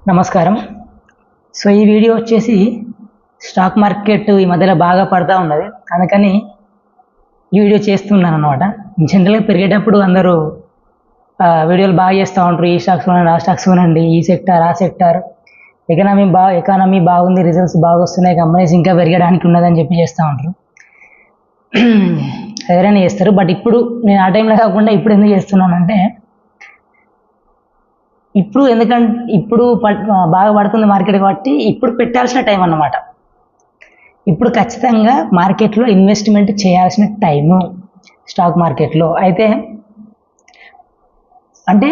నమస్కారం. సో ఈ వీడియో వచ్చేసి స్టాక్ మార్కెట్ ఈ మధ్యలో బాగా పడతా ఉన్నది, అందుకని ఈ వీడియో చేస్తున్నాను అనమాట. జనరల్గా పెరిగేటప్పుడు అందరూ వీడియోలు బాగా చేస్తూ ఉంటారు. ఈ స్టాక్స్ కొనండి, ఆ స్టాక్స్ కొనండి, ఈ సెక్టార్ ఆ సెక్టార్, ఎకానమీ బాగుంది, రిజల్ట్స్ బాగా వస్తున్నాయి, కంపెనీస్ ఇంకా పెరగడానికి ఉన్నదని చెప్పి చేస్తూ ఉంటారు. ఎవరైనా చేస్తారు. బట్ ఇప్పుడు నేను ఆ టైంలో కాకుండా ఇప్పుడు ఎందుకు చేస్తున్నానంటే, ఇప్పుడు బాగా పడుతుంది మార్కెట్ కాబట్టి ఇప్పుడు పెట్టాల్సిన టైం అన్నమాట. ఇప్పుడు ఖచ్చితంగా మార్కెట్లో ఇన్వెస్ట్మెంట్ చేయాల్సిన టైము స్టాక్ మార్కెట్లో. అయితే అంటే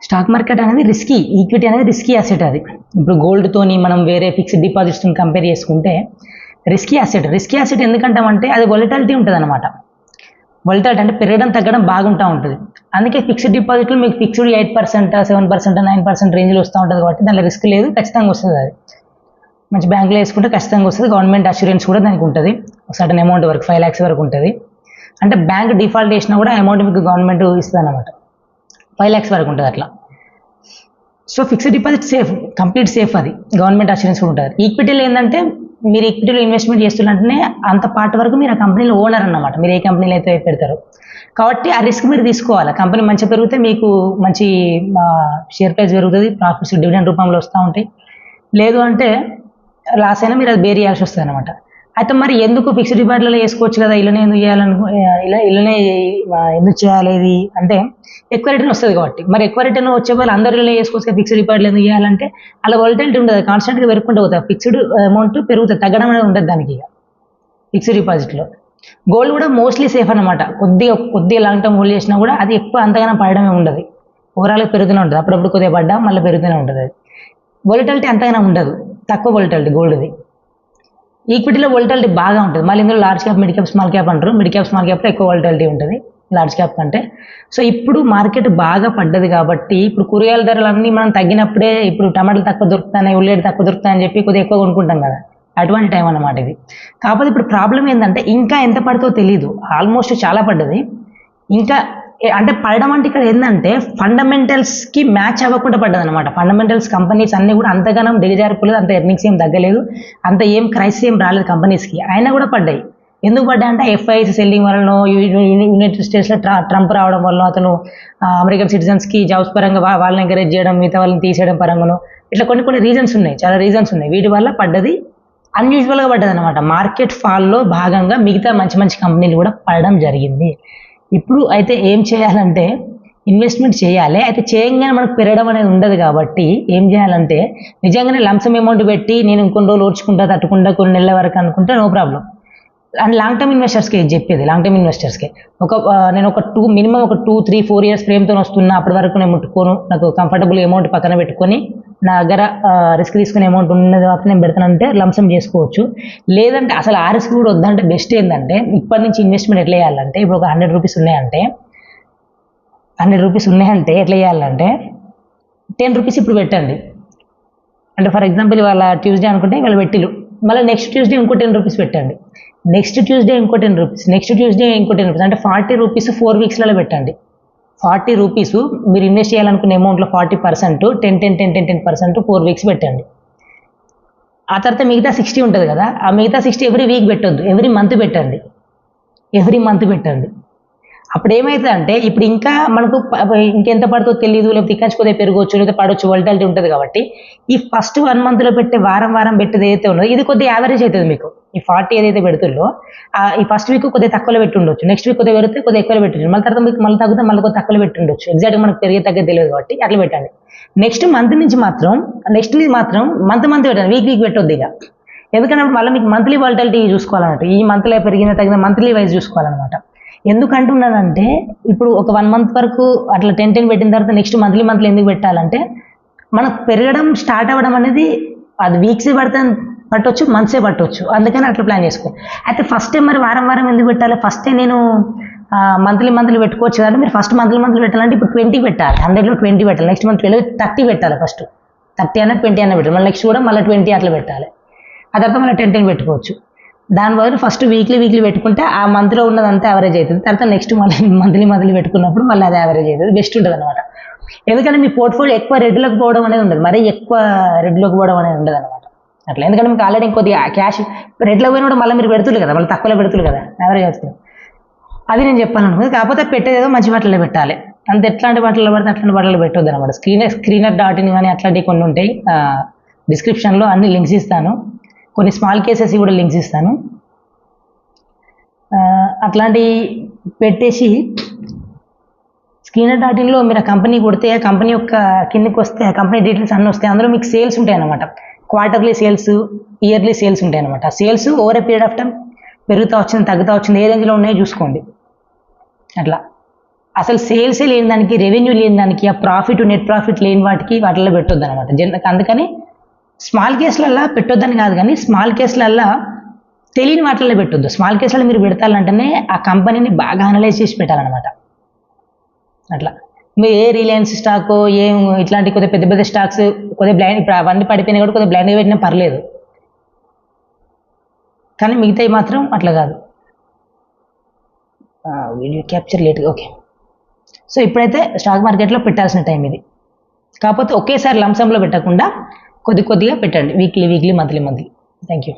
స్టాక్ మార్కెట్ అనేది రిస్కీ, ఈక్విటీ అనేది రిస్కీ అసెట్. అది ఇప్పుడు గోల్డ్తోని మనం వేరే ఫిక్స్డ్ డిపాజిట్స్తో కంపేర్ చేసుకుంటే రిస్కీ అసెట్ ఎందుకంటామంటే అది వొలటాలిటీ ఉంటుంది అనమాట. వొలటాలిటీ అంటే పెరగడం తగ్గడం బాగుంటూ ఉంటుంది. అందుకే ఫిక్స్డ్ డిపాజిట్లు మీకు ఫిక్స్డ్ 8%, 7%, 9% రేంజ్లో వస్తూ ఉంటుంది కాబట్టి దానిలో రిస్క్ లేదు, ఖచ్చితంగా వస్తుంది. అది మంచి బ్యాంకులో వేసుకుంటే ఖచ్చితంగా వస్తుంది. గవర్నమెంట్ అష్యూరెన్స్ కూడా దానికి ఉంటుంది, సర్టన్ అమౌంట్ వరకు 5 lakhs వరకు ఉంటుంది. అంటే బ్యాంక్ డిఫాల్ట్ చేసినా కూడా అమౌంట్ మీకు గవర్నమెంట్ ఇస్తుంది అనమాట, 5 lakhs వరకు ఉంటుంది అట్లా. So fixed deposit safe, complete safe, అది గవర్నమెంట్ అష్యూరెన్స్ కూడా ఉంటుంది. ఈక్విటీలో ఏంటంటే మీరు ఈక్విటీలో ఇన్వెస్ట్మెంట్ చేస్తున్నట్టునే అంత పార్ట్ వరకు మీరు ఆ కంపెనీలో ఓనర్ అన్నమాట, మీరు ఏ కంపెనీలో అయితే పెడతారో. కాబట్టి ఆ రిస్క్ మీరు తీసుకోవాలి. కంపెనీ మంచిగా పెరిగితే మీకు మంచి షేర్ ప్రైస్ పెరుగుతుంది, ప్రాఫిట్స్ డివిడెండ్ రూపంలో వస్తూ ఉంటాయి. లేదు అంటే లాస్ అయినా మీరు అది బేర్ చేయాల్సి వస్తుంది అనమాట. అయితే మరి ఎందుకు ఫిక్స్డ్ డిపాజిట్లో వేసుకోవచ్చు కదా, ఇలానే ఎందుకు ఇలానే ఎందుకు చేయాలి ఇది అంటే, ఎక్కువ రిటర్న్ వస్తుంది కాబట్టి. మరి ఎక్కువ రిటర్న్ వచ్చే వాళ్ళు అందరూ ఇలా వేసుకోవచ్చు, ఫిక్స్డ్ డిపాజిట్లు ఎందుకు చేయాలంటే అలా వొలటాలిటీ ఉంటుంది, కాన్స్టెంట్గా పెరుగుకుంటూ పోతుంది. ఫిక్స్డ్ అమౌంట్ పెరుగుతుంది, తగ్గడం అనేది ఉంటుంది దానికి. ఇక ఫిక్స్డ్ డిపాజిట్లో గోల్డ్ కూడా మోస్ట్లీ సేఫ్ అనమాట. కొద్దిగా లాంగ్ టర్మ్ హోల్డ్ చేసినా కూడా అది ఎక్కువ అంతగానో పడడమే ఉండదు, ఓవరాల్గా పెరుగుతూనే ఉంటుంది. అప్పుడప్పుడు కొద్దిగా పడ్డా మళ్ళీ పెరుగుతూనే ఉంటుంది. అది వొలటాలిటీ అంతగానో ఉండదు, తక్కువ వొలటాలిటీ గోల్డ్ది. ఈక్విటీలో వొలటాలిటీ బాగా ఉంటుంది. మళ్ళీ ఇందులో large cap, mid cap, small cap అంటారు. మిడ్ క్యాప్, స్మాల్ క్యాప్లో ఎక్కువ వొలటాలిటీ ఉంటుంది లార్జ్ క్యాప్ కంటే. సో ఇప్పుడు మార్కెట్ బాగా పడ్డది కాబట్టి ఇప్పుడు కూరగాయల ధరలన్నీ మనం తగ్గినప్పుడే, ఇప్పుడు టమాటాలు తక్కువ దొరుకుతాయి, ఉల్లిగడ్డ తక్కువ దొరుకుతాయని చెప్పి కొద్దిగా ఎక్కువ కొనుక్కుంటాం కదా, అటువంటి టైం అన్నమాట ఇది. కాకపోతే ఇప్పుడు ప్రాబ్లం ఏంటంటే ఇంకా ఎంత పడుతుందో తెలియదు. ఆల్మోస్ట్ చాలా పడ్డది ఇంకా. అంటే పడడం అంటే ఇక్కడ ఏంటంటే ఫండమెంటల్స్కి మ్యాచ్ అవ్వకుండా పడ్డది అనమాట. ఫండమెంటల్స్ కంపెనీస్ అన్నీ కూడా అంతగానం దిగజారిపోలేదు, అంత ఎర్నింగ్స్ ఏం తగ్గలేదు, అంత ఏం క్రైసిస్ ఏం రాలేదు కంపెనీస్కి, అయినా కూడా పడ్డాయి. ఎందుకు పడ్డాయి అంటే ఎఫ్ఐఎస్ సెల్లింగ్ వలన, యునైటెడ్ స్టేట్స్లో ట్రంప్ రావడం వల్ల, అతను అమెరికన్ సిటిజన్స్కి జాబ్స్ పరంగా వాళ్ళని ఎంకరేజ్ చేయడం, మిగతా వాళ్ళని తీసేయడం పరంగాను, ఇట్లా కొన్ని రీజన్స్ ఉన్నాయి, చాలా రీజన్స్ ఉన్నాయి. వీటి వల్ల పడ్డది, అన్యూజువల్గా పడ్డది అనమాట. మార్కెట్ ఫాల్లో భాగంగా మిగతా మంచి కంపెనీలు కూడా పడడం జరిగింది. ఇప్పుడు అయితే ఏం చేయాలంటే ఇన్వెస్ట్మెంట్ చేయాలి. అయితే చేయగానే మనకు పెరగడం అనేది ఉండదు కాబట్టి ఏం చేయాలంటే నిజంగానే లంసమ్ అమౌంట్ పెట్టి నేను ఇంకొన్ని రోజులు ఓర్చుకుంటా, తట్టుకుంటా, కొన్ని నెలల వరకు అనుకుంటే no problem. And long term ఇన్వెస్టర్స్కి చెప్పేది, లాంగ్ టర్మ్ ఇన్వెస్టర్స్కి నేను మినిమం ఒక 2-3-4 years ఫ్రేమ్తో వస్తున్నా, అప్పటి వరకు నేను ముట్టుకోను, నాకు కంఫర్టబుల్ అమౌంట్ పక్కన పెట్టుకొని నా దగ్గర రిస్క్ తీసుకునే అమౌంట్ ఉన్నది కాబట్టి నేను పెడతానంటే లంసమ్ చేసుకోవచ్చు. లేదంటే అసలు ఆ రిస్క్ కూడా వద్దంటే బెస్ట్ ఏంటంటే ఇప్పటి నుంచి ఇన్వెస్ట్మెంట్ ఎట్లా చేయాలంటే, ఇప్పుడు ఒక 100 rupees ఉన్నాయంటే ఎట్లా చేయాలంటే 10 rupees ఇప్పుడు పెట్టండి. అంటే ఫర్ ఎగ్జాంపుల్ ఇవాళ ట్యూస్డే అనుకుంటే ఇవాళ పెట్టిలు, మళ్ళీ నెక్స్ట్ ట్యూస్డే ఇంకో 10 rupees పెట్టండి, నెక్స్ట్ ట్యూస్డే ఇంకో 10 rupees, నెక్స్ట్ ట్యూస్డే ఇంకో 10 rupees, అంటే 40 rupees 4 weeksలలో పెట్టండి. 40 rupees మీరు ఇన్వెస్ట్ చేయాలనుకునే అమౌంట్లో 40%, 10% 4 weeks పెట్టండి. ఆ తర్వాత మిగతా 60 ఉంటుంది కదా, ఆ మిగతా 60 ఎవ్రీ వీక్ పెట్టొద్దు, ఎవ్రీ మంత్ పెట్టండి. అప్పుడు ఏమవుతుందంటే ఇప్పుడు ఇంకా మనకు ఇంకెంత పడుతుందో తెలియదు, లేకపోతే ఇక్కడ కొద్దిగా పెరగవచ్చు, లేకపోతే పడవచ్చు, వొలటాలిటీ ఉంటుంది కాబట్టి ఈ ఫస్ట్ 1 monthలో పెట్టే వారం పెట్టేది ఏదైతే ఉన్నదో ఇది కొద్దిగా యావరేజ్ అవుతుంది మీకు. ఈ 40 ఏదైతే పెడుతుందో ఈ ఫస్ట్ వీక్ కొద్దిగా తక్కువలో పెట్టి ఉండొచ్చు, నెక్స్ట్ వీక్ కొద్దిగా పెడితే కొద్దిగా ఎక్కువలో పెట్టండి, మళ్ళీ తర్వాత మీకు మళ్ళీ తగ్గితే మళ్ళీ కొద్దిగా తక్కువలో పెట్టి ఉండొచ్చు. ఎగ్జాక్ట్గా మనకు తగ్గదు తెలియదు కాబట్టి అట్లా పెట్టండి. నెక్స్ట్ మంత్ మాత్రం మంత్ పెట్టండి, వీక్ పెట్టొద్దు ఇక. ఎందుకంటే మళ్ళీ మీకు మంత్లీ వొలటాలిటీ చూసుకోవాలన్నమాట, ఈ మంత్లో పెరిగిన తగిన మంత్లీ వైజ్ చూసుకోవాలన్నమాట. ఎందుకంటున్నానంటే ఇప్పుడు ఒక 1 month వరకు అట్లా 10 పెట్టిన తర్వాత నెక్స్ట్ మంత్లీ ఎందుకు పెట్టాలంటే మనకు పెరగడం స్టార్ట్ అవ్వడం అనేది అది వీక్సే పట్టవచ్చు, మంత్సే పట్టవచ్చు, అందుకని అట్లా ప్లాన్ చేసుకోవాలి. అయితే ఫస్ట్ టైం మరి వారం ఎందుకు పెట్టాలి? ఫస్టే నేను మంత్లీ పెట్టుకోవచ్చు కదా, మీరు ఫస్ట్ మంత్లీ పెట్టాలంటే ఇప్పుడు 20 పెట్టాలి, 100లో 20 పెట్టాలి, నెక్స్ట్ మంత్ 30 పెట్టాలి, ఫస్ట్ 30 అన్న 20 అన్న పెట్టాలి, మళ్ళీ నెక్స్ట్ కూడా మళ్ళీ 20 అట్లా పెట్టాలి, ఆ తర్వాత మళ్ళీ 10 పెట్టుకోవచ్చు. దాని బదులు ఫస్ట్ వీక్లీ పెట్టుకుంటే ఆ మంత్లో ఉన్నదంతా యావరేజ్ అవుతుంది, తర్వాత నెక్స్ట్ మళ్ళీ మంత్లీ పెట్టుకున్నప్పుడు మళ్ళీ అది యావరేజ్ అవుతుంది, బెస్ట్ ఉంటుంది అనమాట. ఎందుకంటే మీ పోర్ట్ఫోలియో ఎక్కువ రెడ్లోకి పోవడం అనేది ఉండదు, మరీ ఎక్కువ రెడ్లోకి పోవడం అనేది ఉండదు అనమాట అట్లా. ఎందుకంటే మీకు ఆల్రెడీ ఇంకొద్దిగా క్యాష్ రెడ్లో పోయిన కూడా మళ్ళీ మీరు పెడుతున్నారు కదా, మళ్ళీ తక్కువలో పెడుతున్నారు కదా, యావరేజ్ అవుతుంది. అది నేను చెప్పాలనుకుంది. కాకపోతే పెట్టేదేదో మంచి బట్టలు పెట్టాలి అంత. ఎట్లాంటి బట్టలు పడితే అట్లాంటి బట్టలు పెట్టొద్దు అనమాట. స్క్రీనర్.in కానీ అట్లాంటివి కొన్ని ఉంటాయి, డిస్క్రిప్షన్లో అన్ని లింక్స్ ఇస్తాను, కొన్ని స్మాల్ కేసెస్ కూడా లింక్స్ ఇస్తాను. అట్లాంటి పెట్టేసి స్క్రీనర్.inలో మీరు ఆ కంపెనీ కొడితే ఆ కంపెనీ యొక్క కిందకి వస్తే ఆ కంపెనీ డీటెయిల్స్ అన్నీ వస్తాయి. అందులో మీకు సేల్స్ ఉంటాయి అన్నమాట, క్వార్టర్లీ సేల్స్, ఇయర్లీ సేల్స్ ఉంటాయి అనమాట. ఆ sales over a period of time పెరుగుతూ వచ్చింది తగ్గుతూ వచ్చింది, ఏ రేంజ్లో ఉన్నాయో చూసుకోండి అట్లా. అసలు సేల్సే లేని దానికి, రెవెన్యూ లేని దానికి, ఆ ప్రాఫిట్ నెట్ ప్రాఫిట్ లేని వాటిల్లో పెట్టొద్దు అనమాట. అందుకని స్మాల్ కేసులల్లో పెట్టొద్దని కాదు, కానీ స్మాల్ కేసులల్లో తెలియని వాటిల్లో పెట్టొద్దు. స్మాల్ కేసులలో మీరు పెడతానంటేనే ఆ కంపెనీని బాగా అనలైజ్ చేసి పెట్టాలన్నమాట అట్లా. మీరు ఏ రిలయన్స్ స్టాక్ ఏం ఇట్లాంటి కొద్దిగా పెద్ద పెద్ద స్టాక్స్ కొద్దిగా బ్లైండ్, ఇప్పుడు అవన్నీ పడిపోయినా కూడా కొద్దిగా బ్లైండ్గా పెట్టినా పర్లేదు, కానీ మిగతాయి మాత్రం అట్లా కాదు. వీడియో క్యాప్చర్ లేట్గా, ఓకే. సో ఇప్పుడైతే స్టాక్ మార్కెట్లో పెట్టాల్సిన టైం ఇది. కాకపోతే ఒకేసారి లంసంలో పెట్టకుండా కొద్దిగా పెట్టండి, వీక్లీ మంత్లీ. Thank you.